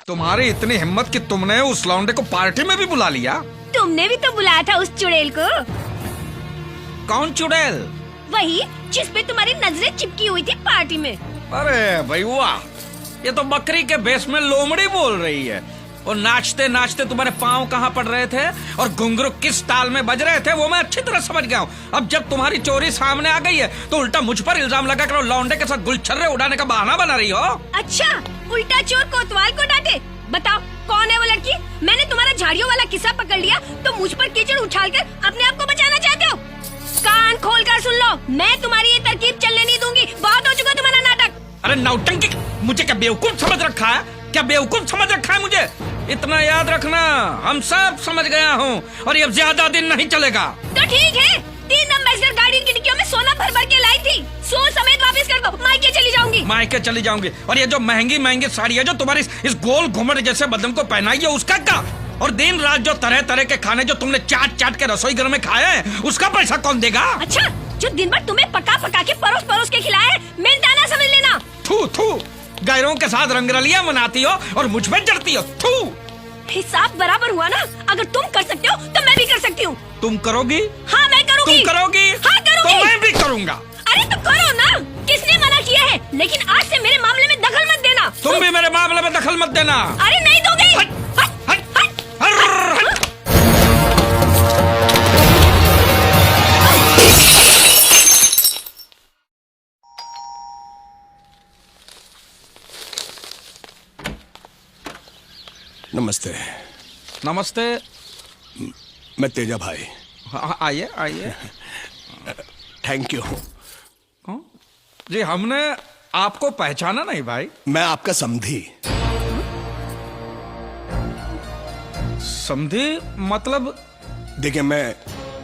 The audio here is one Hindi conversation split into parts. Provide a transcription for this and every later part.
तुम्हारी इतनी हिम्मत कि तुमने उस लौंडे को पार्टी में भी बुला लिया। तुमने भी तो बुलाया था उस चुड़ैल को। कौन चुड़ैल? वही जिस पे तुम्हारी नजरें चिपकी हुई थी पार्टी में। अरे भाई वाह, ये तो बकरी के भेष में लोमड़ी बोल रही है। और नाचते नाचते तुम्हारे पाँव कहाँ पड़ रहे थे और घुंघरू किस ताल में बज रहे थे वो मैं अच्छी तरह समझ गया हूँ। अब जब तुम्हारी चोरी सामने आ गई है तो उल्टा मुझ पर इल्जाम लगा कर लौंडे के साथ गुलछर्रे उड़ाने का बहाना बना रही हो। अच्छा, उल्टा चोर कोतवाल को डांटे। बताओ कौन है वो लड़की? मैंने तुम्हारा झाड़ियों वाला किस्सा पकड़ लिया तो मुझ पर कीचड़ उछालकर अपने आप को बचाना चाहते हो? कान खोल कर सुन लो, मैं तुम्हारी ये तरकीब चलने नहीं दूंगी। बहुत हो चुका तुम्हारा नाटक। अरे नौटंकी, मुझे क्या बेवकूफ समझ रखा है? क्या बेवकूफ समझ रखा है मुझे? इतना याद रखना, हम सब समझ गया हूँ और ये ज्यादा दिन नहीं चलेगा। तो ठीक है, 3 एम्बेसडर गाड़ी की डिक्कियों में सोना भर भर के लाई थी। सोच समेत वापस कर दो, मायके चली जाऊंगी। मायके चली जाऊंगी? और ये जो महंगी महंगी साड़ी है जो तुम्हारी इस गोल घुमट जैसे बदन को पहनाई है उसका क्या? और दिन रात जो तरह तरह के खाने जो तुमने चाट चाट के रसोई घर में खाए हैं उसका पैसा कौन देगा? अच्छा, जो दिन भर तुम्हें पका पका के परोस परोस के खिलाए मिलता ना समझ लेना। थू थू, गैरों के साथ रंगरलियां मनाती हो और मुझ पे जड़ती हो। थू। हिसाब बराबर हुआ ना? अगर तुम कर सकते हो तो मैं भी कर सकती हूँ। तुम करोगी? हाँ मैं करूँगी। तुम करोगी? हाँ करूँगी। तो मैं भी करूँगा। अरे तो करो ना, किसने मना किया है? लेकिन आज से मेरे मामले में दखल मत देना। तुम भी मेरे मामले में दखल मत देना। अरे नहीं दोगे। नमस्ते। नमस्ते। मैं तेजा भाई। हाँ, आइए आइए। Thank you. जी हमने आपको पहचाना नहीं भाई। मैं आपका समधी। समझी मतलब? देखिए, मैं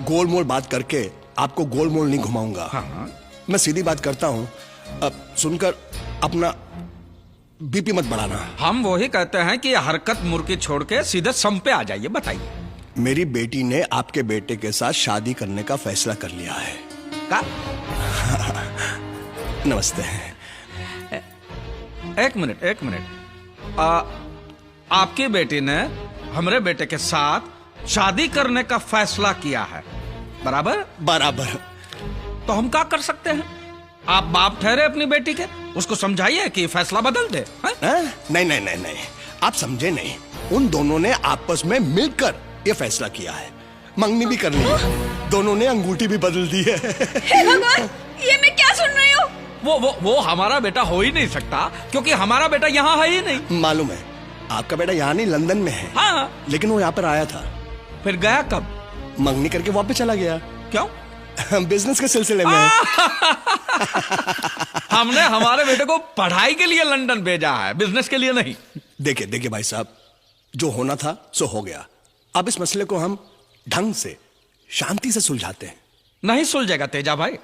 गोल मोल बात करके आपको गोल मोल नहीं घुमाऊंगा। हाँ। मैं सीधी बात करता हूं। अब सुनकर अपना बीपी मत बढ़ाना। हम वही कहते हैं कि हरकत मुर्गी छोड़ के सीधे सम पे आ जाइए। बताइए। मेरी बेटी ने आपके बेटे के साथ शादी करने का फैसला कर लिया है। का? नमस्ते। एक मिनट। आपकी बेटी ने हमारे बेटे के साथ शादी करने का फैसला किया है, बराबर? बराबर। तो हम क्या कर सकते हैं? आप बाप ठहरे अपनी बेटी के, उसको समझाइए कि फैसला बदल दे। नहीं, आप समझे नहीं। उन दोनों ने आपस में मिलकर ये फैसला किया है। मंगनी भी कर ली है। दोनों ने अंगूठी भी बदल दी है। हे भगवान, ये मैं क्या सुन रही हूँ? वो हमारा बेटा हो ही नहीं सकता क्योंकि हमारा बेटा यहाँ है ही नहीं। मालूम है, आपका बेटा यहाँ नहीं लंदन में है। हाँ। लेकिन वो यहाँ पर आया था। फिर गया कब? मंगनी करके वापस चला गया। क्यों? बिजनेस के सिलसिले में। हमने हमारे बेटे को पढ़ाई के लिए लंदन भेजा है, बिजनेस के लिए नहीं। देखिए भाई साहब, जो होना था सो हो गया। अब इस मसले को हम ढंग से शांति से सुलझाते हैं। नहीं सुलझेगा तेजा भाई।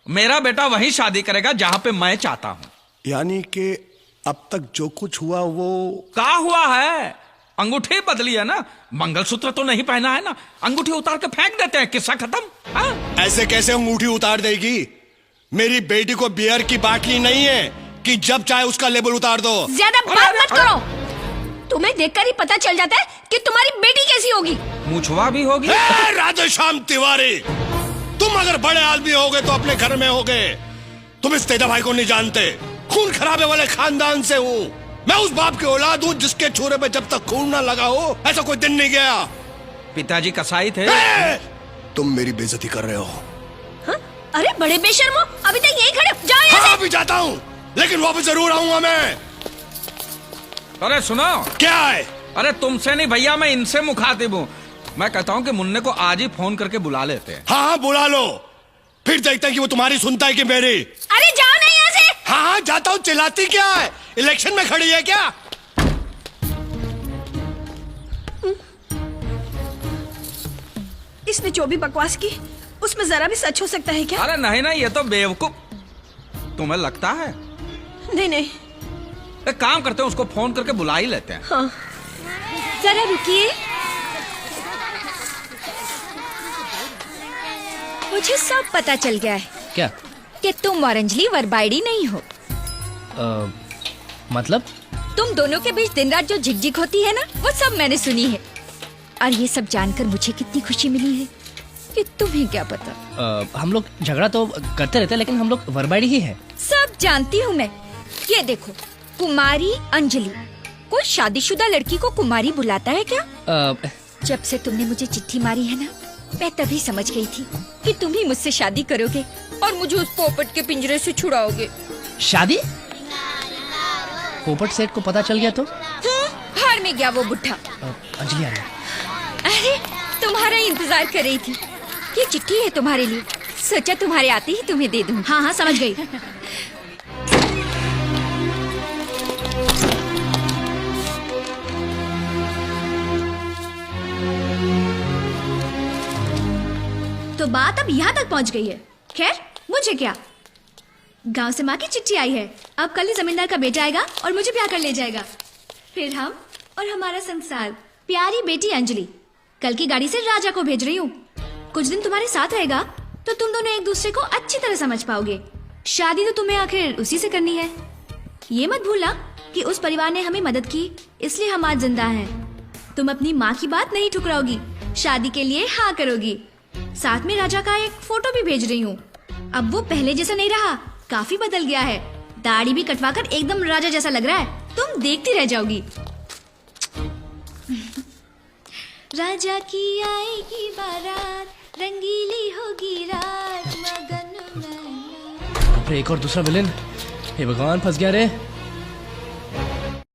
मेरा बेटा वहीं शादी करेगा जहां पे मैं चाहता हूं। यानी कि अब तक जो कुछ हुआ वो क्या हुआ है? अंगूठी बदली है ना, मंगलसूत्र तो नहीं पहना है ना। अंगूठी उतार के फेंक देते हैं, किस्सा खत्म। हाँ? ऐसे कैसे अंगूठी उतार देगी? मेरी बेटी को बियर की बाटली नहीं है कि जब चाहे उसका लेबल उतार दो। ज्यादा बात मत करो। तुम्हें देखकर ही पता चल जाता है कि तुम्हारी बेटी कैसी होगी। मुछवा भी होगी। राधेश्याम तिवारी, तुम अगर बड़े आदमी होगे तो अपने घर में होगे। तुम इस तेजा भाई को नहीं जानते। खून खराबे वाले खानदान से हूँ। मैं उस बाप की औलाद हूँ जिसके छुरे पे जब तक खून ना लगा हो ऐसा कोई दिन नहीं गया। पिताजी कसाई थे। तुम मेरी बेइज्जती कर रहे हो। हाँ? अरे बड़े बेशर्मो, अभी तक यही खड़े जाओ यहाँ से। अभी जाता हूँ, लेकिन वापस जरूर आऊंगा मैं। अरे सुनो। क्या है? अरे तुमसे नहीं भैया, मैं इनसे मुखातिब हूँ। मैं कहता हूँ कि मुन्ने को आज ही फोन करके बुला लेते हैं। हाँ बुला लो, फिर देखते हैं कि वो तुम्हारी सुनता है कि मेरी। अरे जाओ ना यहाँ से। हाँ जाता हूँ। चिल्लाती क्या है? इलेक्शन में खड़ी है क्या? इसने जो भी बकवास की उसमें जरा भी सच हो सकता है क्या? अरे नहीं, ये तो बेवकूफ। तुम्हें लगता है? नहीं। एक काम करते हैं, उसको फोन करके बुला ही लेते हैं। हाँ। जरा रुकिए। मुझे सब पता चल गया है। क्या? कि तुम और अंजलि वरबाइडी नहीं हो। मतलब? तुम दोनों के बीच दिन रात जो झिकझिक होती है ना, वो सब मैंने सुनी है। और ये सब जानकर मुझे कितनी खुशी मिली है कि तुम्हें क्या पता। हम लोग झगड़ा तो करते रहते हैं, लेकिन हम लोग वर्बाइडी ही है। सब जानती हूँ मैं। ये देखो, कुमारी अंजलि। कोई शादीशुदा लड़की को कुमारी बुलाता है क्या? जब से तुमने मुझे चिट्ठी मारी है ना, मैं तभी समझ गई थी कि तुम ही मुझसे शादी करोगे और मुझे उस पोपट के पिंजरे से छुड़ाओगे। शादी? पोपट सेठ को पता चल गया तो? हार में गया वो बुढ़ा। अंजलि आ रही। अरे, तुम्हारा इंतजार कर रही थी। ये चिट्ठी है तुम्हारे लिए, सोचा तुम्हारे आते ही तुम्हें दे दूं। हाँ हाँ, समझ गई। तो बात अब यहाँ तक पहुँच गई है। खैर, मुझे क्या, गांव से माँ की चिट्ठी आई है। अब कल ही जमींदार का बेटा आएगा और मुझे ब्याह कर ले जाएगा। फिर हम और हमारा संसार। प्यारी बेटी अंजलि, कल की गाड़ी से राजा को भेज रही हूँ। कुछ दिन तुम्हारे साथ रहेगा तो तुम दोनों एक दूसरे को अच्छी तरह समझ पाओगे। शादी तो तुम्हें आखिर उसी से करनी है। ये मत भूलना कि उस परिवार ने हमें मदद की, इसलिए हम आज जिंदा हैं। तुम अपनी माँ की बात नहीं ठुकराओगी, शादी के लिए हाँ करोगी। साथ में राजा का एक फोटो भी भेज रही हूँ। अब वो पहले जैसा नहीं रहा, काफी बदल गया है। दाढ़ी भी कटवाकर एकदम राजा जैसा लग रहा है। तुम देखती रह जाओगी। राजा की आएगी बारात, रंगीली होगी रात, मगन में। एक और दूसरा विलेन। हे भगवान, फंस गया रे।